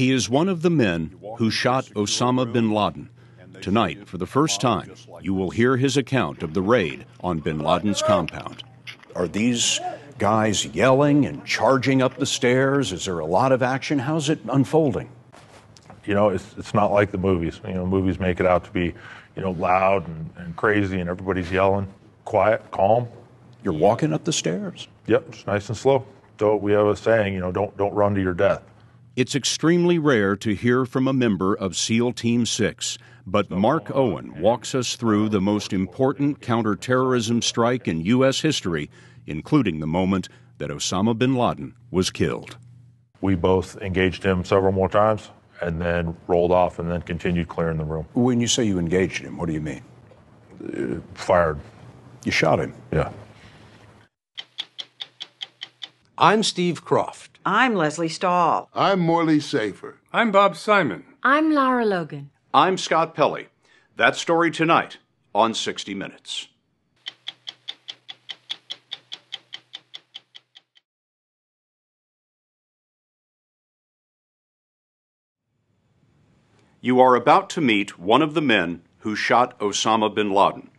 He is one of the men who shot Osama bin Laden. Tonight, for the first time, you will hear his account of the raid on bin Laden's compound. Are these guys yelling and charging up the stairs? Is there a lot of action? How's it unfolding? You know, it's not like the movies. You know, movies make it out to be, you know, loud and crazy and everybody's yelling. Quiet, calm. You're walking up the stairs? Yep, it's nice and slow. So we have a saying, you know, don't run to your death. It's extremely rare to hear from a member of SEAL Team 6, but Mark Owen walks us through the most important counterterrorism strike in U.S. history, including the moment that Osama bin Laden was killed. We both engaged him several more times and then rolled off and then continued clearing the room. When you say you engaged him, what do you mean? Fired. You shot him? Yeah. I'm Steve Croft. I'm Leslie Stahl. I'm Morley Safer. I'm Bob Simon. I'm Lara Logan. I'm Scott Pelley. That story tonight on 60 Minutes. You are about to meet one of the men who shot Osama bin Laden.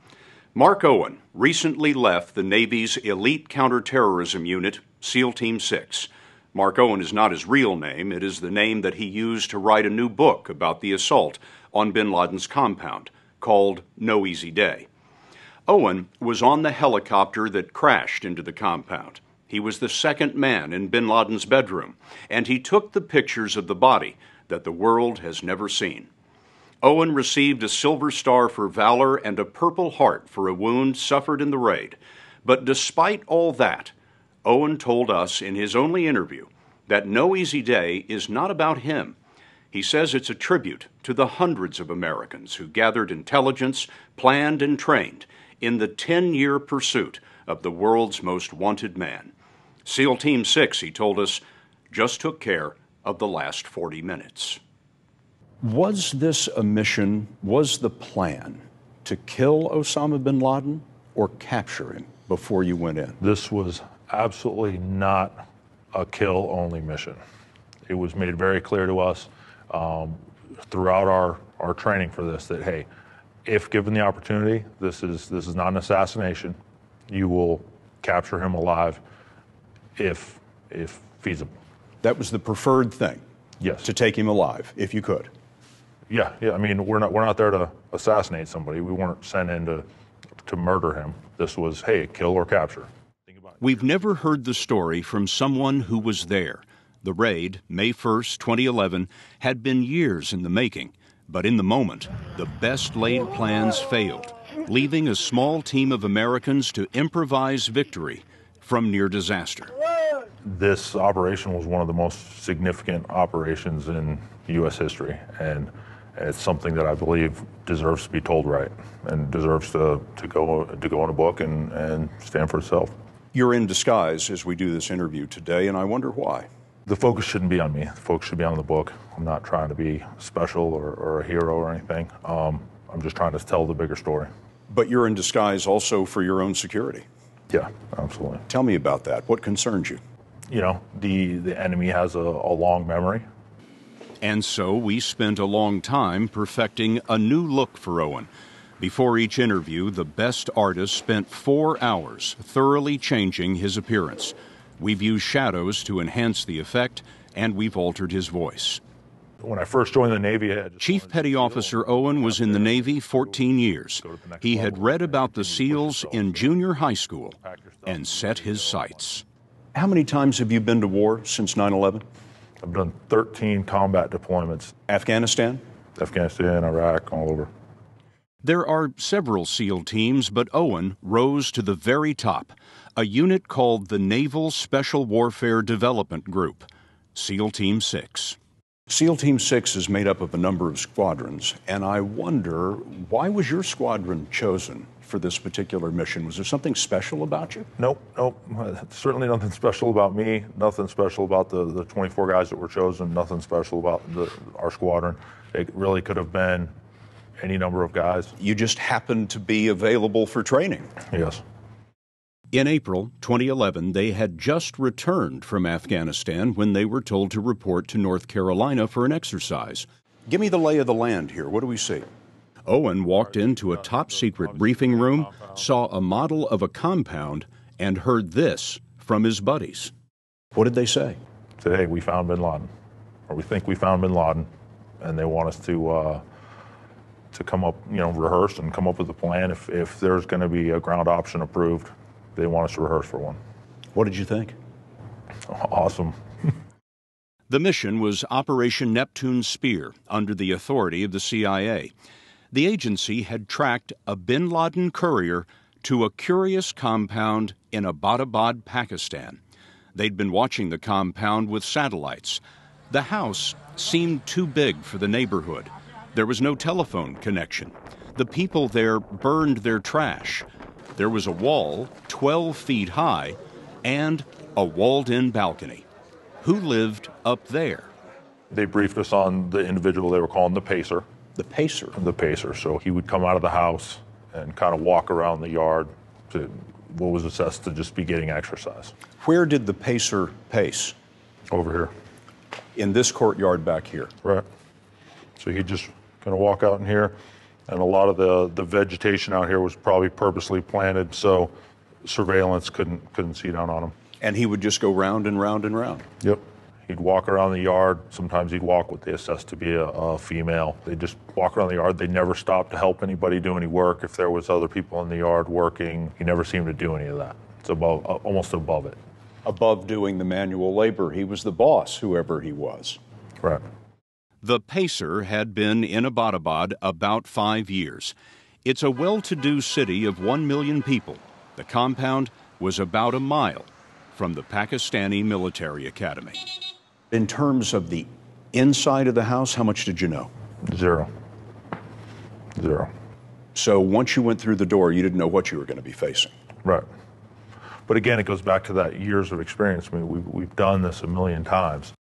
Mark Owen recently left the Navy's elite counterterrorism unit, SEAL Team 6. Mark Owen is not his real name. It is the name that he used to write a new book about the assault on bin Laden's compound, called No Easy Day. Owen was on the helicopter that crashed into the compound. He was the second man in bin Laden's bedroom, and he took the pictures of the body that the world has never seen. Owen received a Silver Star for valor and a Purple Heart for a wound suffered in the raid. But despite all that, Owen told us in his only interview that No Easy Day is not about him. He says it's a tribute to the hundreds of Americans who gathered intelligence, planned, and trained in the 10-year pursuit of the world's most wanted man. SEAL Team 6, he told us, just took care of the last 40 minutes. Was this a mission, was the plan to kill Osama bin Laden or capture him before you went in? This was absolutely not a kill-only mission. It was made very clear to us throughout our training for this that, hey, if given the opportunity, this is not an assassination. You will capture him alive if feasible. That was the preferred thing? Yes. To take him alive, if you could? Yeah. I mean, we're not there to assassinate somebody. We weren't sent in to murder him. This was, hey, kill or capture. We've never heard the story from someone who was there. The raid, May 1st, 2011, had been years in the making, but in the moment, the best laid plans failed, leaving a small team of Americans to improvise victory from near disaster. This operation was one of the most significant operations in U.S. history, and it's something that I believe deserves to be told right and deserves to go in a book and stand for itself. You're in disguise as we do this interview today, and I wonder why. The focus shouldn't be on me. The focus should be on the book. I'm not trying to be special or a hero or anything. I'm just trying to tell the bigger story. But you're in disguise also for your own security. Yeah, absolutely. Tell me about that. What concerns you? You know, the enemy has a long memory. And so we spent a long time perfecting a new look for Owen. Before each interview, the best artist spent 4 hours thoroughly changing his appearance. We've used shadows to enhance the effect, and we've altered his voice. When I first joined the Navy, Chief Petty Officer Owen was in the Navy 14 years. He had read about the SEALs in junior high school and set his sights. How many times have you been to war since 9/11? I've done 13 combat deployments. Afghanistan? Afghanistan, Iraq, all over. There are several SEAL teams, but Owen rose to the very top, a unit called the Naval Special Warfare Development Group, SEAL Team 6. SEAL Team 6 is made up of a number of squadrons, and I wonder, why was your squadron chosen for this particular mission? Was there something special about you? Nope. Certainly nothing special about me, nothing special about the 24 guys that were chosen, nothing special about our squadron. It really could have been any number of guys. You just happened to be available for training. Yes. In April 2011, they had just returned from Afghanistan when they were told to report to North Carolina for an exercise. Give me the lay of the land here. What do we see? Owen walked into a top-secret briefing room, saw a model of a compound, and heard this from his buddies. What did they say? Said, hey, we found bin Laden, or we think we found bin Laden, and they want us to come up, rehearse and come up with a plan. If there's going to be a ground option approved, they want us to rehearse for one. What did you think? Awesome. The mission was Operation Neptune Spear, under the authority of the CIA. The agency had tracked a bin Laden courier to a curious compound in Abbottabad, Pakistan. They'd been watching the compound with satellites. The house seemed too big for the neighborhood. There was no telephone connection. The people there burned their trash. There was a wall 12 feet high and a walled-in balcony. Who lived up there? They briefed us on the individual they were calling the Pacer. The Pacer? The Pacer. So he would come out of the house and kind of walk around the yard to what was assessed to just be getting exercise. Where did the Pacer pace? Over here. In this courtyard back here? Right. So he'd just kind of walk out in here, and a lot of the vegetation out here was probably purposely planted so surveillance couldn't see down on him. And he would just go round and round and round? Yep. He'd walk around the yard. Sometimes he'd walk what they assessed to be a female. They'd just walk around the yard. They never stopped to help anybody do any work. If there was other people in the yard working, he never seemed to do any of that. It's almost above it. Above doing the manual labor. He was the boss, whoever he was. Right. The Pacer had been in Abbottabad about 5 years. It's a well-to-do city of 1 million people. The compound was about a mile from the Pakistani military academy. In terms of the inside of the house, how much did you know? Zero. So once you went through the door, you didn't know what you were going to be facing. Right. But again, it goes back to that years of experience. I mean, we've done this a million times.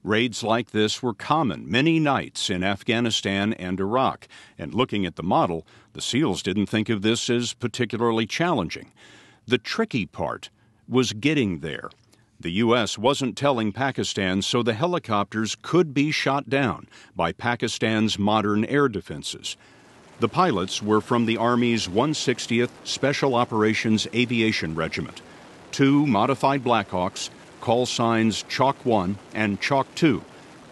Raids like this were common many nights in Afghanistan and Iraq. And looking at the model, the SEALs didn't think of this as particularly challenging. The tricky part was getting there. The U.S. wasn't telling Pakistan, so the helicopters could be shot down by Pakistan's modern air defenses. The pilots were from the Army's 160th Special Operations Aviation Regiment. 2 modified Blackhawks, call signs Chalk 1 and Chalk 2,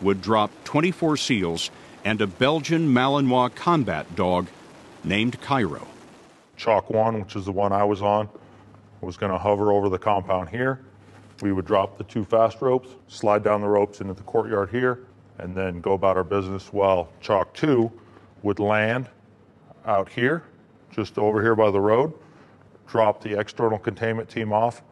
would drop 24 SEALs and a Belgian Malinois combat dog named Cairo. Chalk 1, which is the one I was on, was going to hover over the compound here. We would drop the 2 fast ropes, slide down the ropes into the courtyard here, and then go about our business, while Chalk 2 would land out here, just over here by the road, drop the external containment team off.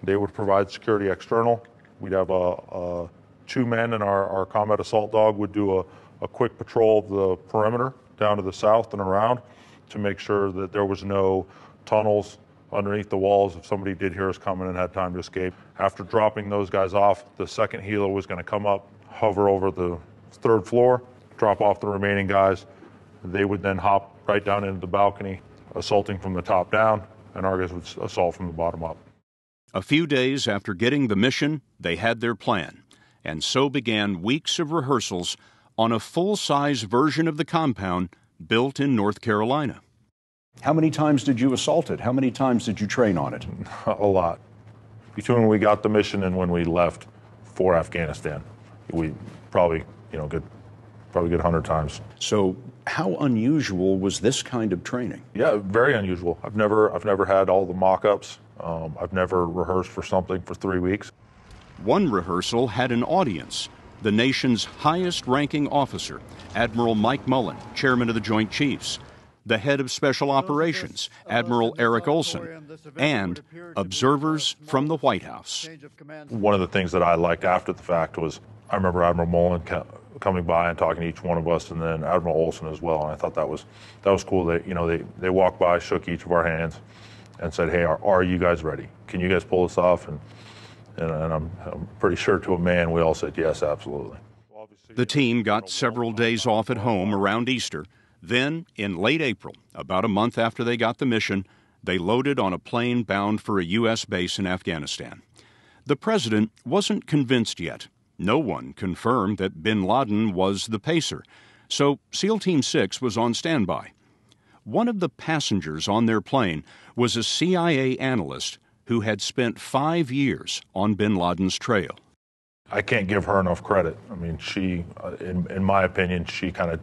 They would provide security external. We'd have 2 men, and our combat assault dog would do a quick patrol of the perimeter down to the south and around to make sure that there was no tunnels underneath the walls if somebody did hear us coming and had time to escape. After dropping those guys off, the second helo was going to come up, hover over the 3rd floor, drop off the remaining guys. They would then hop right down into the balcony, assaulting from the top down, and our guys would assault from the bottom up. A few days after getting the mission, they had their plan, and so began weeks of rehearsals on a full-size version of the compound built in North Carolina. How many times did you assault it? How many times did you train on it? A lot. Between when we got the mission and when we left for Afghanistan, we probably get 100 times. So how unusual was this kind of training? Yeah, very unusual. I've never had all the mock-ups. I've never rehearsed for something for 3 weeks. One rehearsal had an audience. The nation's highest-ranking officer, Admiral Mike Mullen, chairman of the Joint Chiefs, the head of Special Operations, Admiral Eric Olson, and observers from the White House. One of the things that I liked after the fact was I remember Admiral Mullen coming by and talking to each one of us, and then Admiral Olson as well. And I thought that was cool. They walked by, shook each of our hands, and said, "Hey, are you guys ready? Can you guys pull this off?" And I'm pretty sure to a man we all said yes, absolutely. The team got several days off at home around Easter. Then, in late April, about a month after they got the mission, They loaded on a plane bound for a U.S. base in Afghanistan. The president wasn't convinced yet. No one confirmed that bin Laden was the pacer, so SEAL Team 6 was on standby. One of the passengers on their plane was a CIA analyst who had spent 5 years on bin Laden's trail. I can't give her enough credit. I mean, she, in my opinion, she kind of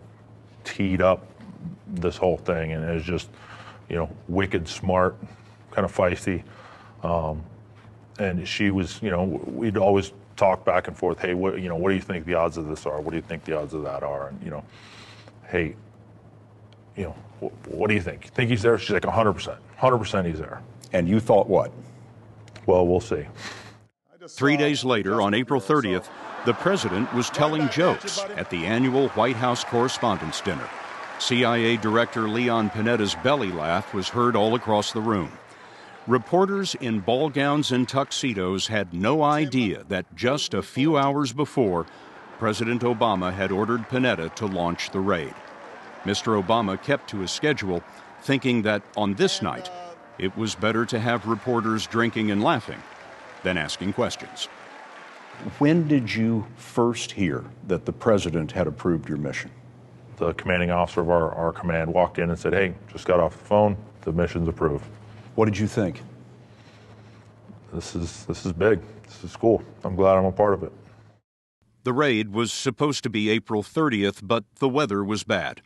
teed up this whole thing and is just, wicked smart, kind of feisty. And she was, we'd always talk back and forth. Hey, what do you think the odds of this are? What do you think the odds of that are? And, hey, what do you think? You think he's there? She's like 100%. 100% he's there. And you thought what? Well, we'll see. 3 days later, on April 30th, the president was telling jokes at the annual White House Correspondents' Dinner. CIA Director Leon Panetta's belly laugh was heard all across the room. Reporters in ball gowns and tuxedos had no idea that just a few hours before, President Obama had ordered Panetta to launch the raid. Mr. Obama kept to his schedule, thinking that on this night, it was better to have reporters drinking and laughing than asking questions. When did you first hear that the president had approved your mission? The commanding officer of our command walked in and said, hey, just got off the phone, the mission's approved. What did you think? This is big. This is cool. I'm glad I'm a part of it. The raid was supposed to be April 30th, but the weather was bad.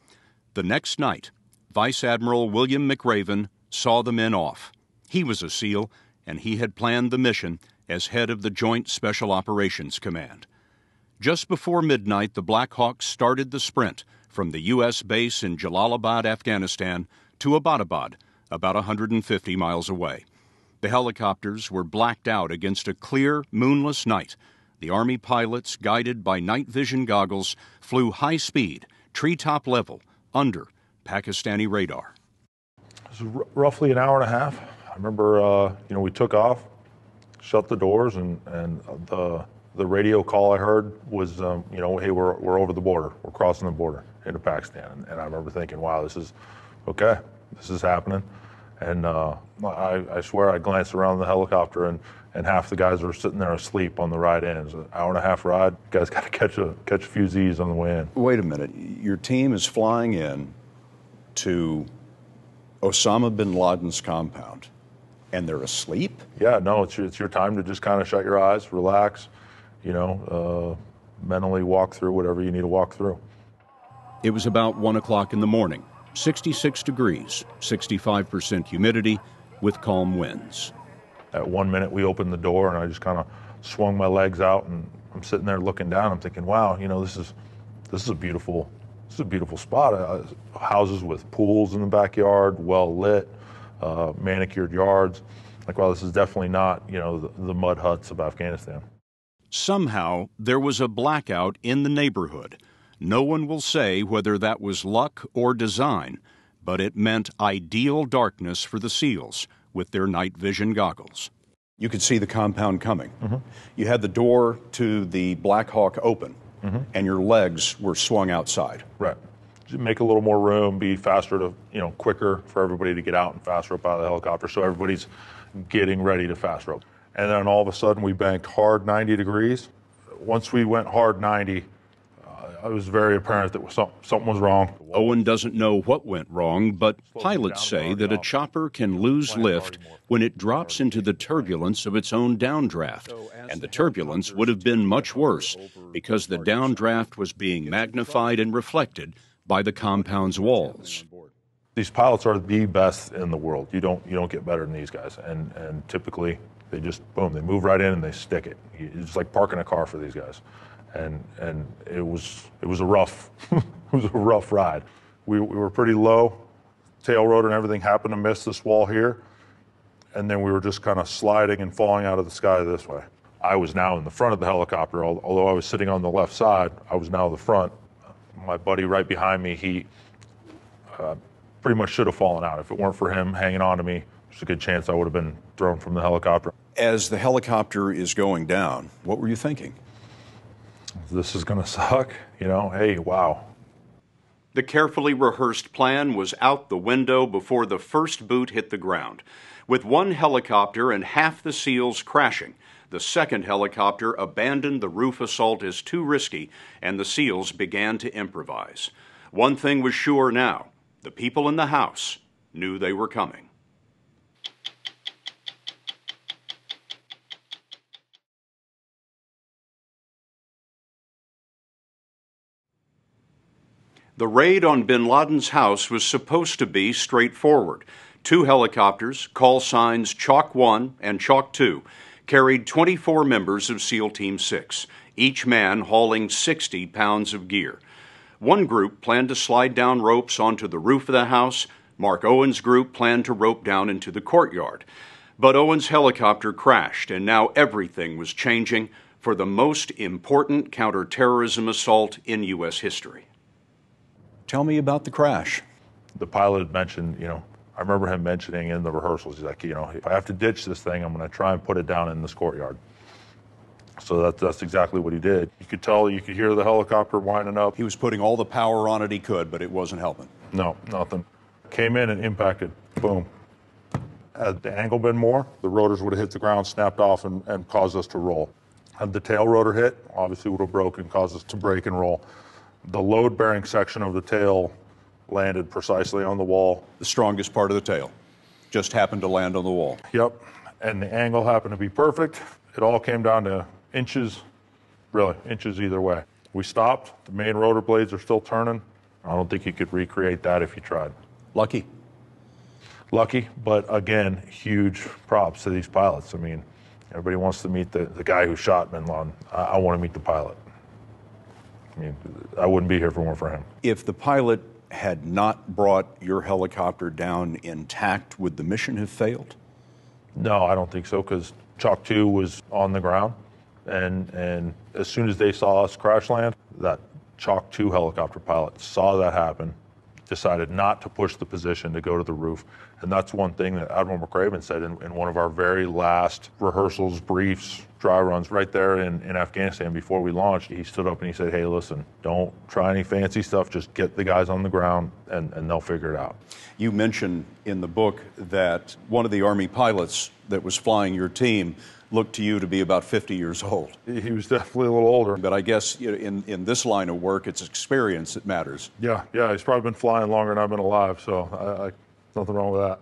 The next night, Vice Admiral William McRaven saw the men off. He was a SEAL, and he had planned the mission as head of the Joint Special Operations Command. Just before midnight, the Black Hawks started the sprint from the U.S. base in Jalalabad, Afghanistan, to Abbottabad, about 150 miles away. The helicopters were blacked out against a clear, moonless night. The Army pilots, guided by night vision goggles, flew high speed, treetop level, under Pakistani radar. It was roughly an hour and a half. I remember, we took off, shut the doors, and the radio call I heard was, hey, we're over the border. We're crossing the border into Pakistan. And I remember thinking, wow, this is okay. This is happening. And I swear I glanced around the helicopter and half the guys were sitting there asleep on the ride in. It was an hour and a half ride. You guys got to catch a few Z's on the way in. Wait a minute. Your team is flying in to Osama bin Laden's compound, and they're asleep? Yeah, no, it's your time to just kind of shut your eyes, relax, mentally walk through whatever you need to walk through. It was about 1 o'clock in the morning, 66 degrees, 65% humidity, with calm winds. At 1 minute, we opened the door, and I just kind of swung my legs out, and I'm sitting there looking down. I'm thinking, wow, this is a beautiful spot. Houses with pools in the backyard, well lit, manicured yards. Like, wow, this is definitely not, the mud huts of Afghanistan. Somehow, there was a blackout in the neighborhood. No one will say whether that was luck or design, but it meant ideal darkness for the SEALs with their night vision goggles. You could see the compound coming. Mm-hmm. You had the door to the Black Hawk open, mm-hmm. and your legs were swung outside. Right. Just make a little more room, be faster to, quicker for everybody to get out and faster up out of the helicopter, so everybody's getting ready to fast rope. And then all of a sudden we banked hard 90 degrees. Once we went hard 90, it was very apparent that something was wrong. Owen doesn't know what went wrong, but pilots say that a chopper can lose lift when it drops into the turbulence of its own downdraft. And the turbulence would have been much worse because the downdraft was being magnified and reflected by the compound's walls. These pilots are the best in the world. You don't get better than these guys. And typically they just, boom, they move right in and they stick it. It's like parking a car for these guys. And it was a rough ride. We were pretty low, tail rotor and everything happened to miss this wall here, and then we were just kind of sliding and falling out of the sky this way. I was now in the front of the helicopter, although I was sitting on the left side. I was now the front. My buddy right behind me, he pretty much should have fallen out. If it weren't for him hanging on to me, there's a good chance I would have been thrown from the helicopter. As the helicopter is going down, what were you thinking? This is going to suck, hey, wow. The carefully rehearsed plan was out the window before the first boot hit the ground. With one helicopter and half the SEALs crashing, the second helicopter abandoned the roof assault as too risky, and the SEALs began to improvise. One thing was sure now: the people in the house knew they were coming. The raid on bin Laden's house was supposed to be straightforward. 2 helicopters, call signs Chalk 1 and Chalk 2, carried 24 members of SEAL Team 6, each man hauling 60 pounds of gear. One group planned to slide down ropes onto the roof of the house. Mark Owen's group planned to rope down into the courtyard. But Owen's helicopter crashed, and now everything was changing for the most important counterterrorism assault in U.S. history. Tell me about the crash. The pilot had mentioned, I remember him mentioning in the rehearsals, he's like, if I have to ditch this thing, I'm going to try and put it down in this courtyard. So that's exactly what he did. You could hear the helicopter winding up. He was putting all the power on it he could, but it wasn't helping. No, nothing. Came in and impacted, boom. Had the angle been more, the rotors would have hit the ground, snapped off, and caused us to roll. Had the tail rotor hit, obviously would have broken, caused us to break and roll. The load-bearing section of the tail landed precisely on the wall. The strongest part of the tail just happened to land on the wall. Yep, and the angle happened to be perfect. It all came down to inches, really, inches either way. We stopped, the main rotor blades are still turning. I don't think you could recreate that if you tried. Lucky. Lucky, but again, huge props to these pilots. I mean, everybody wants to meet the guy who shot bin Laden. I want to meet the pilot. I mean, I wouldn't be here if it weren't for him. If the pilot had not brought your helicopter down intact, would the mission have failed? No, I don't think so, because Chalk 2 was on the ground, and as soon as they saw us crash land, that Chalk 2 helicopter pilot saw that happen, decided not to push the position to go to the roof. And that's one thing that Admiral McRaven said in one of our very last rehearsals, briefs, dry runs right there in Afghanistan before we launched. He stood up and he said, hey, listen, don't try any fancy stuff, just get the guys on the ground and they'll figure it out. You mentioned in the book that one of the Army pilots that was flying your team looked to you to be about 50 years old. He was definitely a little older. But I guess in this line of work, it's experience that matters. Yeah, he's probably been flying longer than I've been alive, so nothing wrong with that.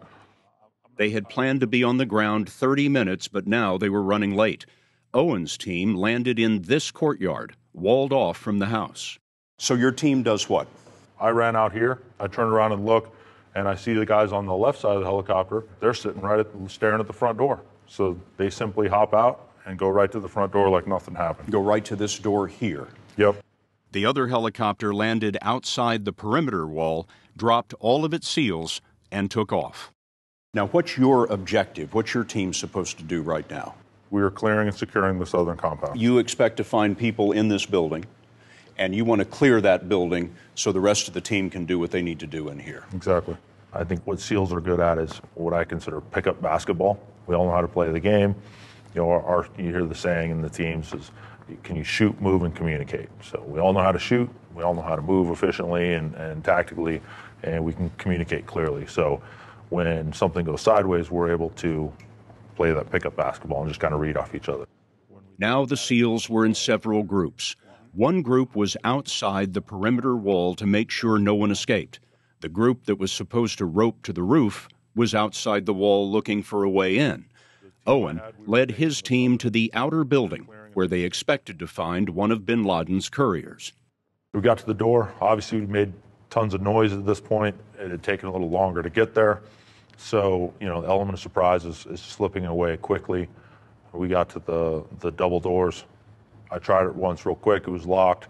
They had planned to be on the ground 30 minutes, but now they were running late. Owen's team landed in this courtyard, walled off from the house. So your team does what? I ran out here, I turned around and looked, and I see the guys on the left side of the helicopter. They're sitting staring at the front door. So they simply hop out and go right to the front door like nothing happened. Go right to this door here. Yep. The other helicopter landed outside the perimeter wall, dropped all of its SEALs, and took off. Now, what's your objective? What's your team supposed to do right now? We are clearing and securing the southern compound. You expect to find people in this building, and you want to clear that building so the rest of the team can do what they need to do in here. Exactly. I think what SEALs are good at is what I consider pickup basketball. We all know how to play the game. You hear the saying in the teams is, can you shoot, move, and communicate? So we all know how to shoot. We all know how to move efficiently and tactically, and we can communicate clearly. So when something goes sideways, we're able to play that pickup basketball and just kind of read off each other. Now the SEALs were in several groups. One group was outside the perimeter wall to make sure no one escaped. The group that was supposed to rope to the roof was outside the wall looking for a way in. Owen led his team to the outer building where they expected to find one of bin Laden's couriers. We got to the door. Obviously, we made tons of noise at this point. It had taken a little longer to get there. So, the element of surprise is slipping away quickly. We got to the double doors. I tried it once real quick. It was locked.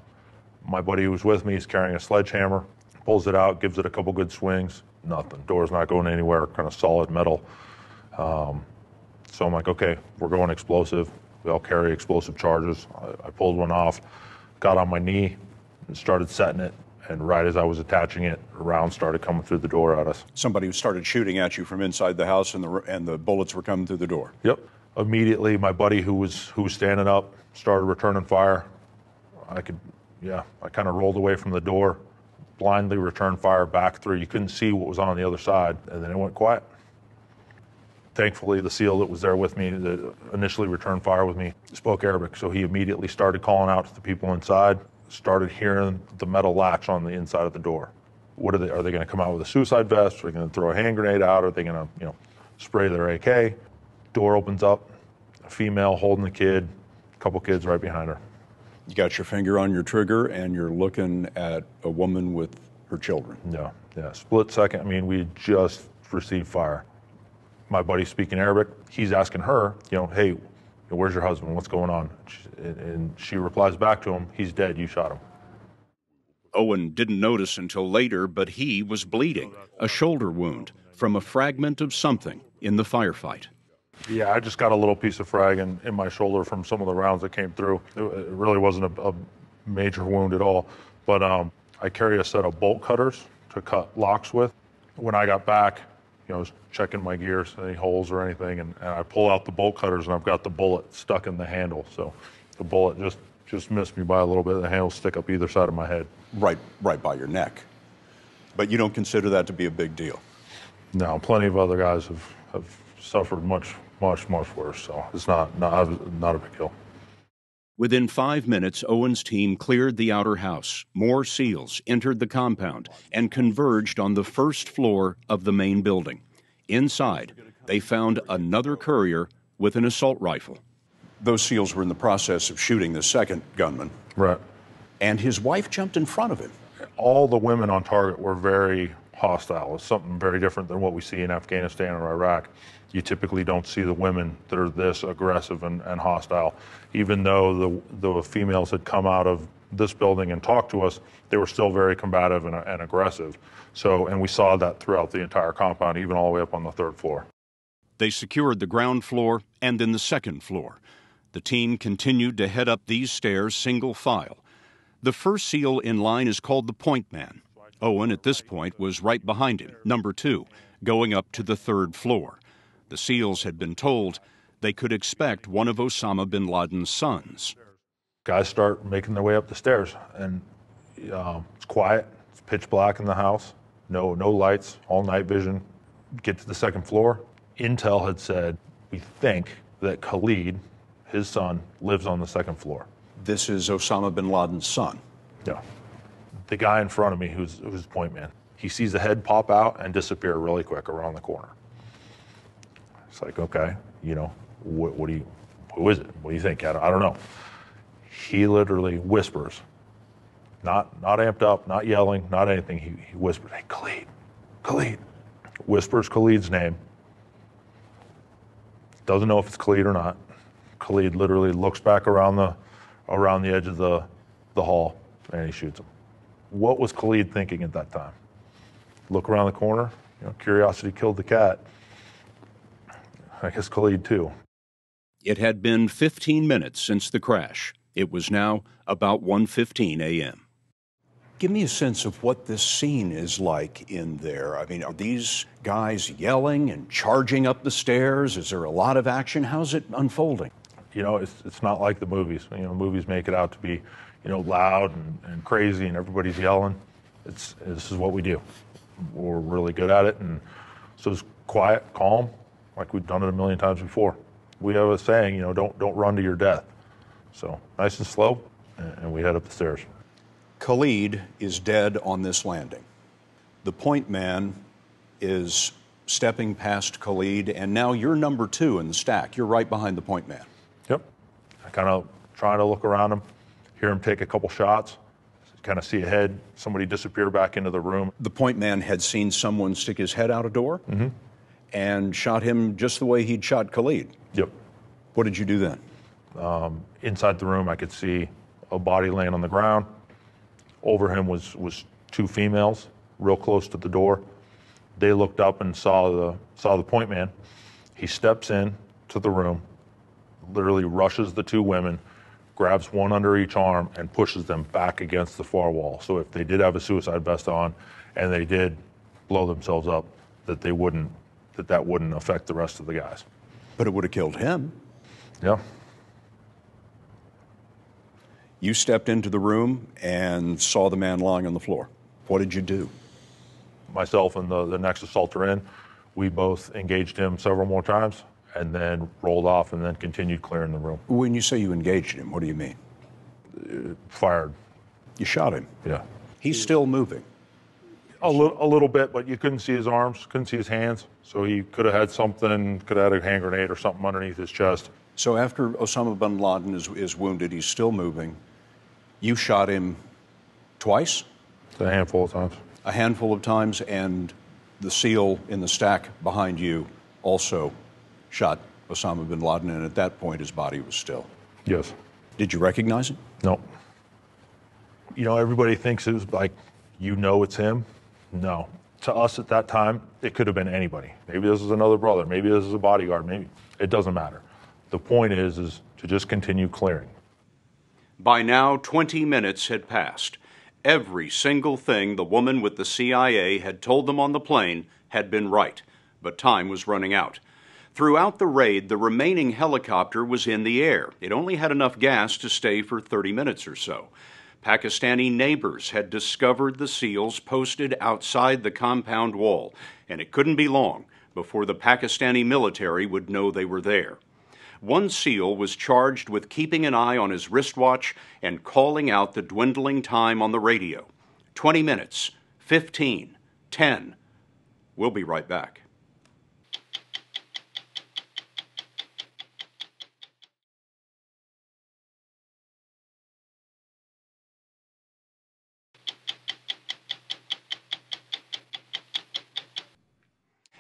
My buddy who was with me is carrying a sledgehammer, pulls it out, gives it a couple good swings. Nothing. Door's not going anywhere, kind of solid metal. So I'm like, okay, we're going explosive. We all carry explosive charges. I pulled one off, got on my knee, and started setting it. And right as I was attaching it, a round started coming through the door at us. Somebody started shooting at you from inside the house, and the bullets were coming through the door. Yep. Immediately, my buddy who was standing up started returning fire. I kind of rolled away from the door, blindly returned fire back through. You couldn't see what was on the other side, and then it went quiet. Thankfully, the SEAL that was there with me, that initially returned fire with me, spoke Arabic, so he immediately started calling out to the people inside, started hearing the metal latch on the inside of the door. Are they going to come out with a suicide vest? Are they going to throw a hand grenade out? Are they going to, spray their AK? Door opens up, a female holding the kid, a couple kids right behind her. You got your finger on your trigger and you're looking at a woman with her children. Yeah. Split second. We just received fire. My buddy speaking Arabic, he's asking her, hey, where's your husband? What's going on? And she replies back to him, he's dead, you shot him. Owen didn't notice until later, but he was bleeding, a shoulder wound from a fragment of something in the firefight. Yeah, I just got a little piece of frag in my shoulder from some of the rounds that came through. It really wasn't a major wound at all, but I carry a set of bolt cutters to cut locks with. When I got back, I was checking my gears, any holes or anything, and I pull out the bolt cutters and I've got the bullet stuck in the handle. So the bullet just missed me by a little bit. The handle stick up either side of my head. Right by your neck. But you don't consider that to be a big deal? No, plenty of other guys have suffered much worse, so it's not a big deal. Within 5 minutes, Owen's team cleared the outer house. More SEALs entered the compound and converged on the first floor of the main building. Inside, they found another courier with an assault rifle. Those SEALs were in the process of shooting the second gunman. Right. And his wife jumped in front of him. All the women on target were very hostile. It's something very different than what we see in Afghanistan or Iraq. You typically don't see the women that are this aggressive and hostile. Even though the females had come out of this building and talked to us, they were still very combative and aggressive. And we saw that throughout the entire compound, even all the way up on the third floor. They secured the ground floor and then the second floor. The team continued to head up these stairs single file. The first SEAL in line is called the point man. Owen, at this point, was right behind him, number 2, going up to the third floor. The SEALs had been told they could expect one of Osama bin Laden's sons. Guys start making their way up the stairs, and it's quiet. It's pitch black in the house. No lights, all night vision. Get to the second floor. Intel had said, we think that Khalid, his son, lives on the second floor. This is Osama bin Laden's son. Yeah. The guy in front of me, who's point man, he sees the head pop out and disappear really quick around the corner. It's like, okay, who is it? What do you think? I don't know. He literally whispers, not amped up, not yelling, not anything. He whispers, hey, Khalid. Whispers Khalid's name. Doesn't know if it's Khalid or not. Khalid literally looks back around the edge of the hall and he shoots him. What was Khalid thinking at that time? Look around the corner. Curiosity killed the cat. I guess Khalid too. It had been 15 minutes since the crash. It was now about 1:15 a.m. Give me a sense of what this scene is like in there. Are these guys yelling and charging up the stairs? Is there a lot of action? How's it unfolding? It's not like the movies. Movies make it out to be, loud and crazy and everybody's yelling. This is what we do. We're really good at it, and so it's quiet, calm, like we've done it a million times before. We have a saying, don't run to your death. So nice and slow, and we head up the stairs. Khalid is dead on this landing. The point man is stepping past Khalid, and now you're number 2 in the stack. You're right behind the point man. Yep. I kind of trying to look around him, hear him take a couple shots, kind of see a head, somebody disappear back into the room. The point man had seen someone stick his head out a door and shot him just the way he'd shot Khalid. Yep. What did you do then? Inside the room, I could see a body laying on the ground. Over him was 2 females, real close to the door. They looked up and saw the point man. He steps in to the room, literally rushes the 2 women, grabs one under each arm and pushes them back against the far wall. So if they did have a suicide vest on and they did blow themselves up, that wouldn't affect the rest of the guys. But it would have killed him. Yeah. You stepped into the room and saw the man lying on the floor. What did you do? Myself and the next assaulter in, we both engaged him several more times and then rolled off and then continued clearing the room. When you say you engaged him, what do you mean? Fired. You shot him. Yeah. He's still moving. A little bit, but you couldn't see his arms, couldn't see his hands. So he could have had something, could have had a hand grenade or something underneath his chest. So after Osama bin Laden is wounded, he's still moving. You shot him twice? A handful of times. A handful of times, and the SEAL in the stack behind you also shot Osama bin Laden, and at that point his body was still. Yes. Did you recognize him? No. You know, everybody thinks it was like, you know it's him. No. To us at that time, it could have been anybody. Maybe this is another brother. Maybe this is a bodyguard. Maybe it doesn't matter. The point is to just continue clearing. By now, 20 minutes had passed. Every single thing the woman with the CIA had told them on the plane had been right, but time was running out. Throughout the raid, the remaining helicopter was in the air. It only had enough gas to stay for 30 minutes or so. Pakistani neighbors had discovered the SEALs posted outside the compound wall, and it couldn't be long before the Pakistani military would know they were there. One SEAL was charged with keeping an eye on his wristwatch and calling out the dwindling time on the radio. 20 minutes, 15, 10. We'll be right back.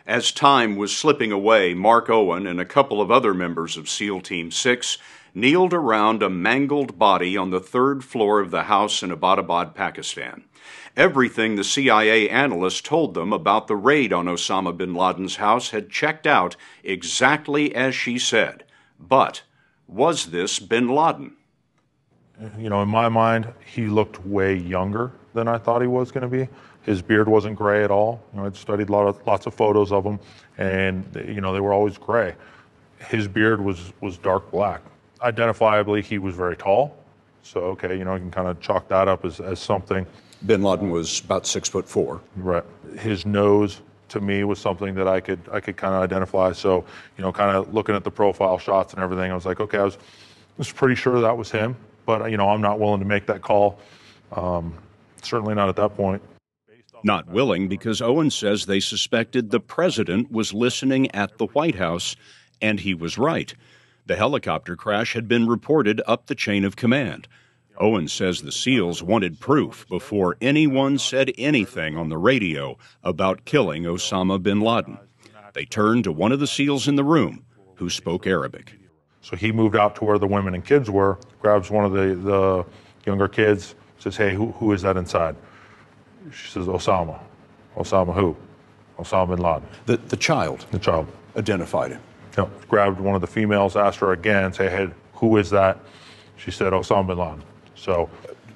As time was slipping away, Mark Owen and a couple of other members of SEAL Team 6 kneeled around a mangled body on the third floor of the house in Abbottabad, Pakistan. Everything the CIA analyst told them about the raid on Osama bin Laden's house had checked out exactly as she said. But was this bin Laden? You know, in my mind, he looked way younger than I thought he was going to be. His beard wasn't gray at all. You know, I'd studied lots of photos of him, and you know, they were always gray. His beard was dark black. Identifiably, he was very tall. So, okay, you know, you can kind of chalk that up as something. Bin Laden was about 6'4". Right. His nose, to me, was something that I could kind of identify. So, you know, kind of looking at the profile shots and everything, I was like, okay, I was pretty sure that was him. But, you know, I'm not willing to make that call. Certainly not at that point. Not willing because Owen says they suspected the president was listening at the White House, and he was right. The helicopter crash had been reported up the chain of command. Owen says the SEALs wanted proof before anyone said anything on the radio about killing Osama bin Laden. They turned to one of the SEALs in the room who spoke Arabic. So he moved out to where the women and kids were, grabs one of the younger kids, says, hey, who is that inside? She says, Osama. Osama who? Osama bin Laden. The child? The child. Identified him? No, grabbed one of the females, asked her again, say, hey, who is that? She said, Osama bin Laden. So,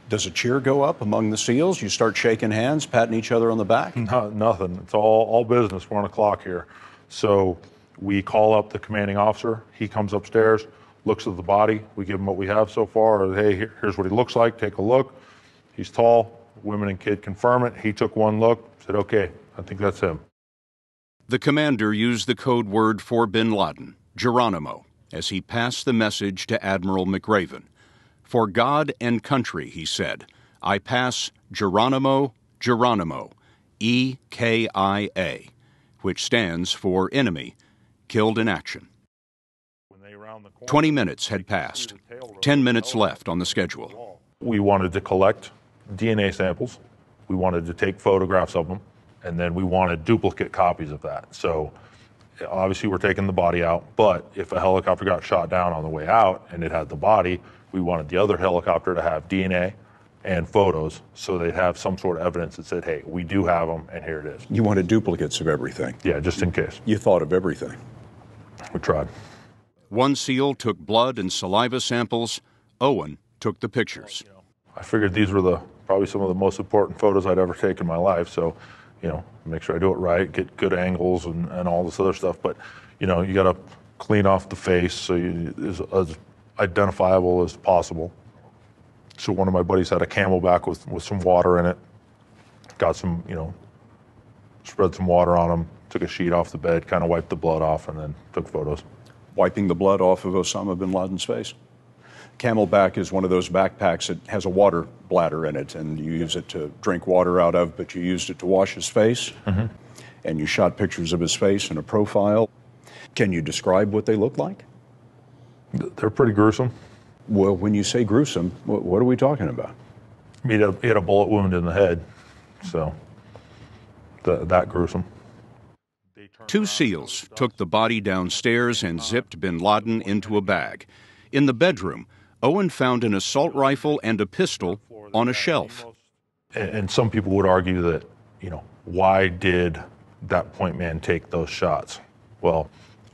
does a cheer go up among the SEALs? You start shaking hands, patting each other on the back? Nothing. It's all business. We're on a clock here. So we call up the commanding officer. He comes upstairs, looks at the body. We give him what we have so far. Or, hey, here's what he looks like. Take a look. He's tall. Women and kid confirm it. He took one look, said, okay, I think that's him. The commander used the code word for bin Laden, Geronimo, as he passed the message to Admiral McRaven. For God and country, he said, I pass Geronimo, Geronimo, EKIA, which stands for enemy, killed in action. 20 minutes had passed. 10 minutes left on the schedule. We wanted to collect DNA samples. We wanted to take photographs of them, and then we wanted duplicate copies of that. So obviously we're taking the body out, but if a helicopter got shot down on the way out and it had the body, we wanted the other helicopter to have DNA and photos so they'd have some sort of evidence that said, hey, we do have them, and here it is. You wanted duplicates of everything? Yeah, just in case. You thought of everything? We tried. One SEAL took blood and saliva samples. Owen took the pictures. I figured these were probably some of the most important photos I'd ever taken in my life. So, you know, make sure I do it right, get good angles and all this other stuff. But, you know, you got to clean off the face so it's as identifiable as possible. So one of my buddies had a Camelback with some water in it. got some, spread some water on them, took a sheet off the bed, kind of wiped the blood off, and then took photos. Wiping the blood off of Osama bin Laden's face? Camelback is one of those backpacks that has a water bladder in it, and you use it to drink water out of, but you used it to wash his face, and you shot pictures of his face in a profile. Can you describe what they look like? They're pretty gruesome. Well, when you say gruesome, what are we talking about? He had a bullet wound in the head, so that gruesome. 2 SEALs took the body downstairs and zipped bin Laden into a bag. In the bedroom, Owen found an assault rifle and a pistol on a shelf. And some people would argue that, why did that point man take those shots? Well,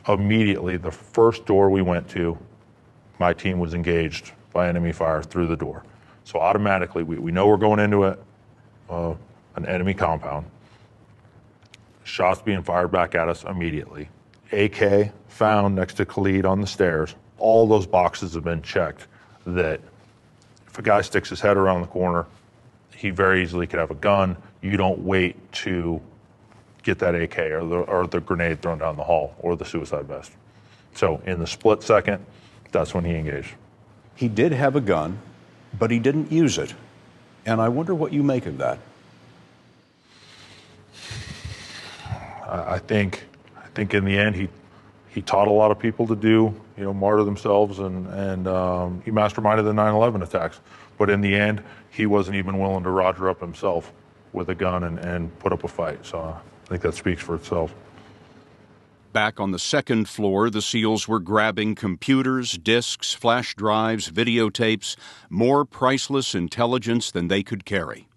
immediately, the first door we went to, my team was engaged by enemy fire through the door. So automatically, we know we're going into an enemy compound. Shots being fired back at us immediately. AK found next to Khalid on the stairs. All those boxes have been checked that if a guy sticks his head around the corner, he very easily could have a gun. You don't wait to get that AK or the grenade thrown down the hall or the suicide vest. So in the split second, that's when he engaged. He did have a gun, but he didn't use it. And I wonder what you make of that. I think in the end, he taught a lot of people to do, martyr themselves, and he masterminded the 9/11 attacks. But in the end, he wasn't even willing to roger up himself with a gun and put up a fight. So I think that speaks for itself. Back on the second floor, the SEALs were grabbing computers, disks, flash drives, videotapes, more priceless intelligence than they could carry.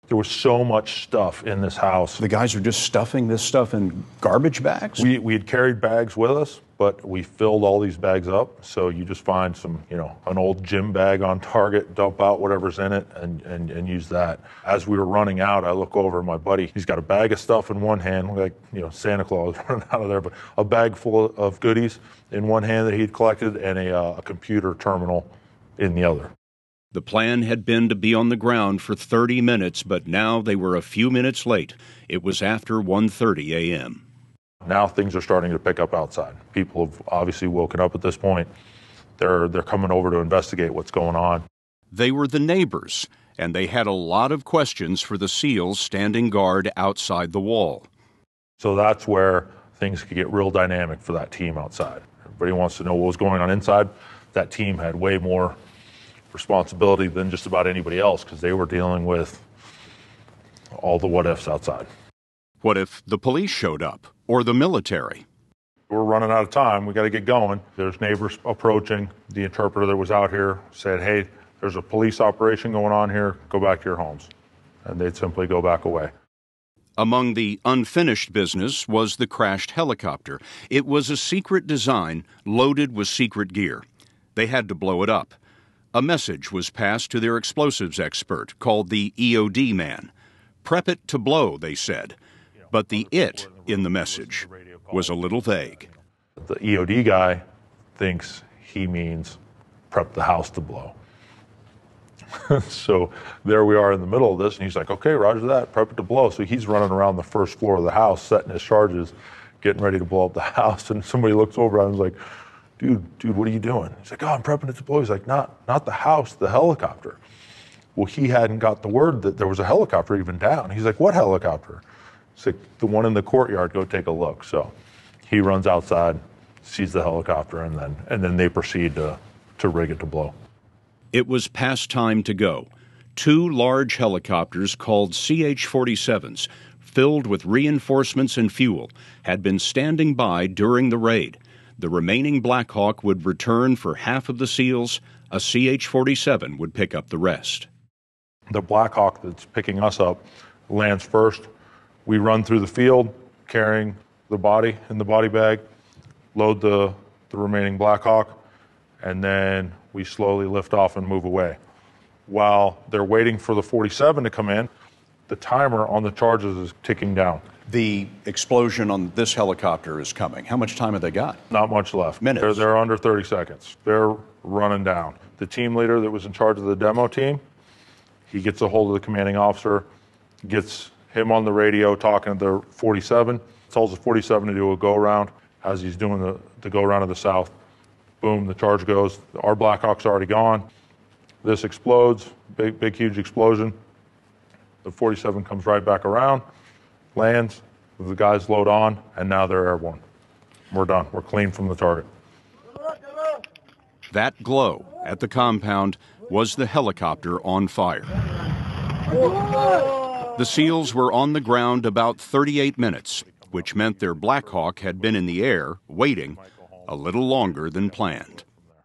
There was so much stuff in this house. The guys are just stuffing this stuff in garbage bags? We had carried bags with us, but we filled all these bags up. So you just find some, an old gym bag on Target, dump out whatever's in it, and use that. As we were running out, I look over at my buddy. He's got a bag of stuff in one hand, like, Santa Claus running out of there, but a bag full of goodies in one hand that he'd collected and a computer terminal in the other. The plan had been to be on the ground for 30 minutes, but now they were a few minutes late. It was after 1:30 a.m. Now things are starting to pick up outside. People have obviously woken up at this point. They're coming over to investigate what's going on. They were the neighbors, and they had a lot of questions for the SEALs standing guard outside the wall. So that's where things could get real dynamic for that team outside. Everybody wants to know what was going on inside. That team had way more responsibility than just about anybody else because they were dealing with all the what ifs outside. What if the police showed up or the military? We're running out of time. We got to get going. There's neighbors approaching. The interpreter that was out here said, "Hey, there's a police operation going on here. Go back to your homes." And they'd simply go back away. Among the unfinished business was the crashed helicopter. It was a secret design loaded with secret gear. They had to blow it up. A message was passed to their explosives expert, called the EOD man. Prep it to blow, they said. But the "it" in the message was a little vague. The EOD guy thinks he means prep the house to blow. So there we are in the middle of this, and he's like, "Okay, roger that, prep it to blow." So he's running around the first floor of the house, setting his charges, getting ready to blow up the house, and somebody looks over at him and is like, Dude, what are you doing? He's like, "Oh, I'm prepping it to blow." He's like, not the house, the helicopter. Well, he hadn't got the word that there was a helicopter even down. He's like, "What helicopter?" He's like, "The one in the courtyard, go take a look." So he runs outside, sees the helicopter, and then they proceed to rig it to blow. It was past time to go. 2 large helicopters called CH-47s, filled with reinforcements and fuel, had been standing by during the raid. The remaining Black Hawk would return for half of the SEALs. A CH-47 would pick up the rest. The Black Hawk that's picking us up lands first. We run through the field carrying the body in the body bag, load the remaining Black Hawk, and then we slowly lift off and move away. While they're waiting for the 47 to come in, the timer on the charges is ticking down. The explosion on this helicopter is coming. How much time have they got? Not much left. Minutes. They're under 30 seconds. They're running down. The team leader that was in charge of the demo team, he gets a hold of the commanding officer, gets him on the radio talking to the 47, tells the 47 to do a go-around. As he's doing the go-around to the south, boom, the charge goes. Our Black Hawk's already gone. This explodes, big, huge explosion. The 47 comes right back around, lands, the guys load on, and now they're airborne. We're done. We're clean from the target. That glow at the compound was the helicopter on fire. The SEALs were on the ground about 38 minutes, which meant their Black Hawk had been in the air, waiting, a little longer than planned.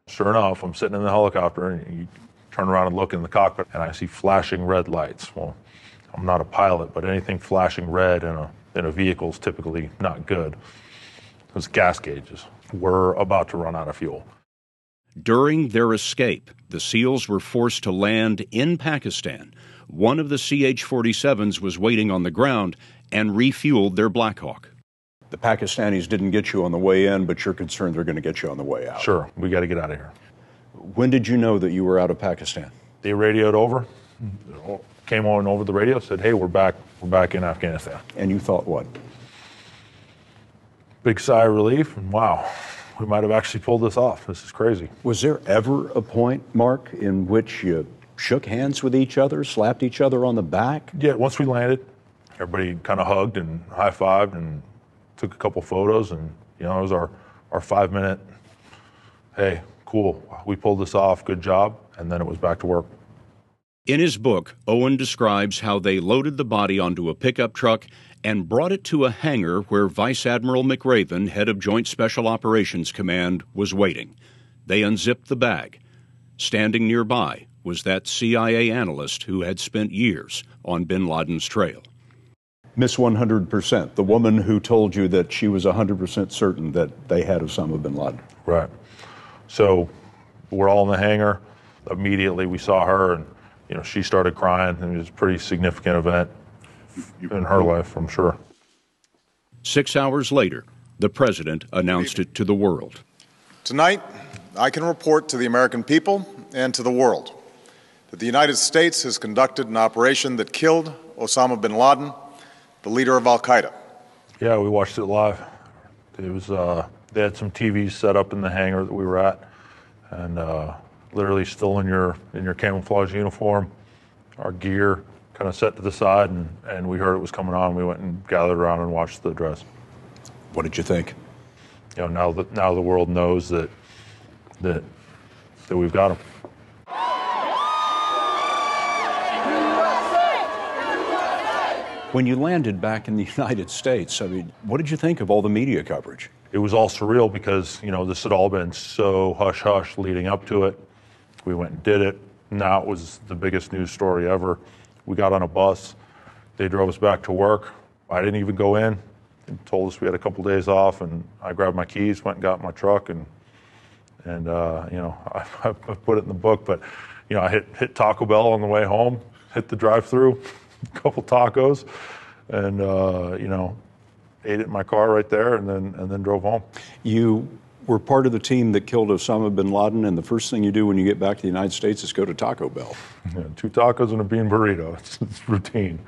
Sure enough, I'm sitting in the helicopter, and you turn around and look in the cockpit, and I see flashing red lights. Well, I'm not a pilot, but anything flashing red in a vehicle is typically not good. Those gas gauges. We're about to run out of fuel. During their escape, the SEALs were forced to land in Pakistan. One of the CH-47s was waiting on the ground and refueled their Black Hawk. The Pakistanis didn't get you on the way in, but you're concerned they're going to get you on the way out. Sure, we got to get out of here. When did you know that you were out of Pakistan? They radioed over, came on over the radio, said, hey, we're back in Afghanistan. And you thought what? Big sigh of relief, and wow, we might have actually pulled this off. This is crazy. Was there ever a point, Mark, in which you shook hands with each other, slapped each other on the back? Yeah, once we landed, everybody kind of hugged and high-fived and took a couple photos, and it was our 5-minute, hey, cool, we pulled this off, good job, and then it was back to work. In his book, Owen describes how they loaded the body onto a pickup truck and brought it to a hangar where Vice Admiral McRaven, head of Joint Special Operations Command, was waiting. They unzipped the bag. Standing nearby was that CIA analyst who had spent years on bin Laden's trail. Miss 100%, the woman who told you that she was 100% certain that they had Osama bin Laden. Right. So we're all in the hangar. Immediately we saw her, and she started crying, and it was a pretty significant event in her life, I'm sure. 6 hours later, the president announced it to the world. Tonight, I can report to the American people and to the world that the United States has conducted an operation that killed Osama bin Laden, the leader of al-Qaeda. Yeah, we watched it live. It was they had some TVs set up in the hangar that we were at, and literally still in your camouflage uniform, our gear kind of set to the side, and we heard it was coming on. We went and gathered around and watched the address. What did you think? Now the world knows that we've got him. When you landed back in the United States, what did you think of all the media coverage? It was all surreal because, this had all been so hush-hush leading up to it. We went and did it. Now it was the biggest news story ever. We got on a bus. They drove us back to work. I didn't even go in. They told us we had a couple days off, and I grabbed my keys, went and got in my truck, and I put it in the book, but, I hit Taco Bell on the way home, hit the drive-thru, a couple tacos, and ate it in my car right there, and then drove home. You were part of the team that killed Osama bin Laden, and the first thing you do when you get back to the United States is go to Taco Bell. Yeah, 2 tacos and a bean burrito. It's routine.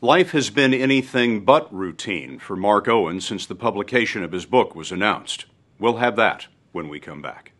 Life has been anything but routine for Mark Owen since the publication of his book was announced. We'll have that when we come back.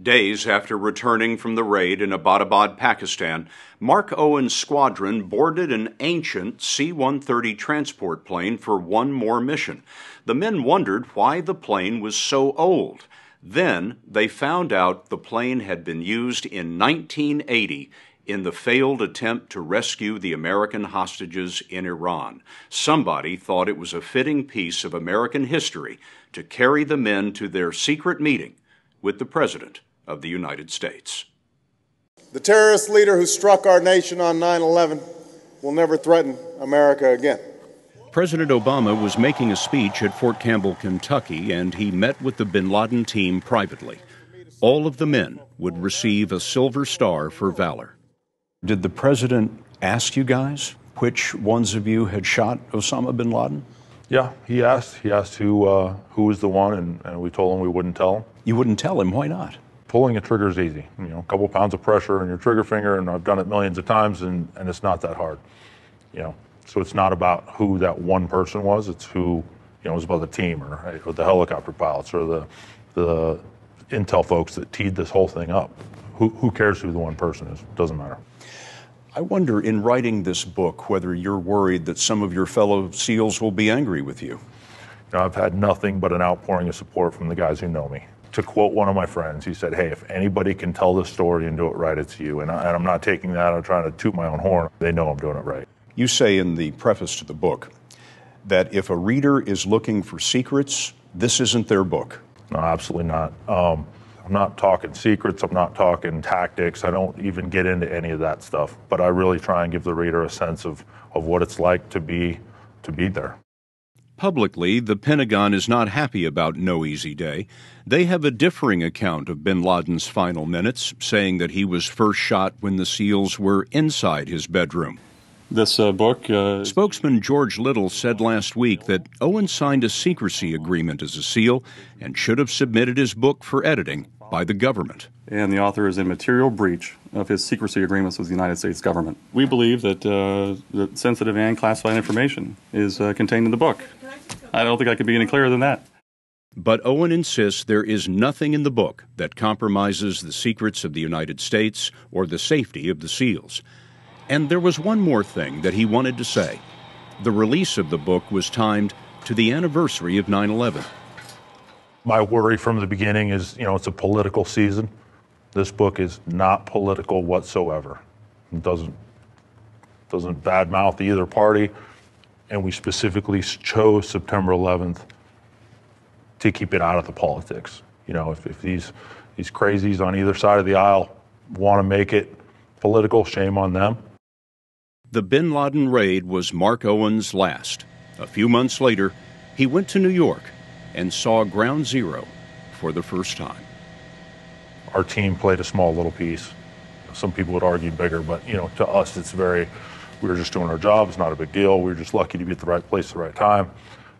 Days after returning from the raid in Abbottabad, Pakistan, Mark Owen's squadron boarded an ancient C-130 transport plane for one more mission. The men wondered why the plane was so old. Then they found out the plane had been used in 1980 in the failed attempt to rescue the American hostages in Iran. Somebody thought it was a fitting piece of American history to carry the men to their secret meeting with the President of the United States. The terrorist leader who struck our nation on 9/11 will never threaten America again. President Obama was making a speech at Fort Campbell, Kentucky, and he met with the bin Laden team privately. All of the men would receive a Silver Star for valor. Did the president ask you guys which ones of you had shot Osama bin Laden? Yeah, he asked. He asked who was the one, and we told him we wouldn't tell him. You wouldn't tell him. Why not? Pulling a trigger is easy. You know, a couple pounds of pressure on your trigger finger, and I've done it millions of times, and it's not that hard. You know, so it's not about who that one person was. It's who, you know, it was about the team or the helicopter pilots or the intel folks that teed this whole thing up. Who cares who the one person is? Doesn't matter. I wonder, in writing this book, whether you're worried that some of your fellow SEALs will be angry with you. You know, I've had nothing but an outpouring of support from the guys who know me. To quote one of my friends, he said, "Hey, if anybody can tell this story and do it right, it's you." And I'm not taking that. I'm trying to toot my own horn. They know I'm doing it right. You say in the preface to the book that if a reader is looking for secrets, this isn't their book. No, absolutely not. I'm not talking secrets. I'm not talking tactics. I don't even get into any of that stuff. But I really try and give the reader a sense of what it's like to be there. Publicly, the Pentagon is not happy about No Easy Day. They have a differing account of bin Laden's final minutes, saying that he was first shot when the SEALs were inside his bedroom. This book... Spokesman George Little said last week that Owen signed a secrecy agreement as a SEAL and should have submitted his book for editing by the government. And the author is in material breach of his secrecy agreements with the United States government. We believe that sensitive and classified information is contained in the book. I don't think I could be any clearer than that. But Owen insists there is nothing in the book that compromises the secrets of the United States or the safety of the SEALs. And there was one more thing that he wanted to say. The release of the book was timed to the anniversary of 9/11. My worry from the beginning is, you know, it's a political season. This book is not political whatsoever. It doesn't badmouth either party, and we specifically chose September 11th to keep it out of the politics. You know, if these crazies on either side of the aisle want to make it political, shame on them. The bin Laden raid was Mark Owen's last. A few months later, he went to New York and saw Ground Zero for the first time. Our team played a small little piece. Some people would argue bigger, but you know, to us, we were just doing our job. It's not a big deal. We were just lucky to be at the right place at the right time.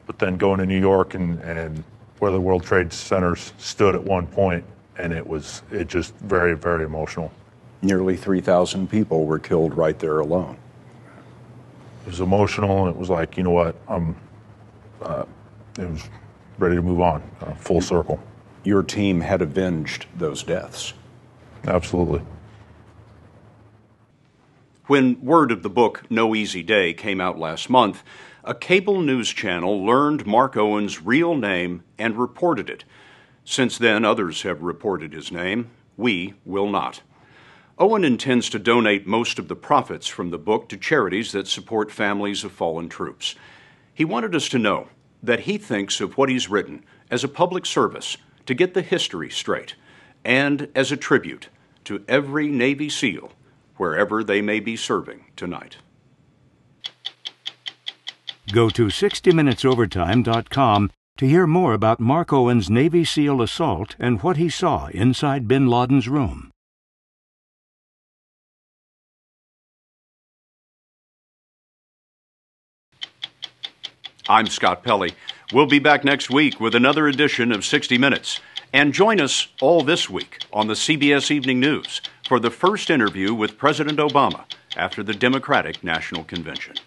But then going to New York and where the World Trade Centers stood at one point, and it just very, very emotional. Nearly 3,000 people were killed right there alone. It was emotional, and it was like, you know what, it was ready to move on, full circle. Your team had avenged those deaths. Absolutely. When word of the book No Easy Day came out last month, a cable news channel learned Mark Owen's real name and reported it. Since then, others have reported his name. We will not. Owen intends to donate most of the profits from the book to charities that support families of fallen troops. He wanted us to know that he thinks of what he's written as a public service to get the history straight and as a tribute to every Navy SEAL wherever they may be serving tonight. Go to 60minutesovertime.com to hear more about Mark Owen's Navy SEAL assault and what he saw inside bin Laden's room. I'm Scott Pelley. We'll be back next week with another edition of 60 Minutes. And join us all this week on the CBS Evening News for the first interview with President Obama after the Democratic National Convention.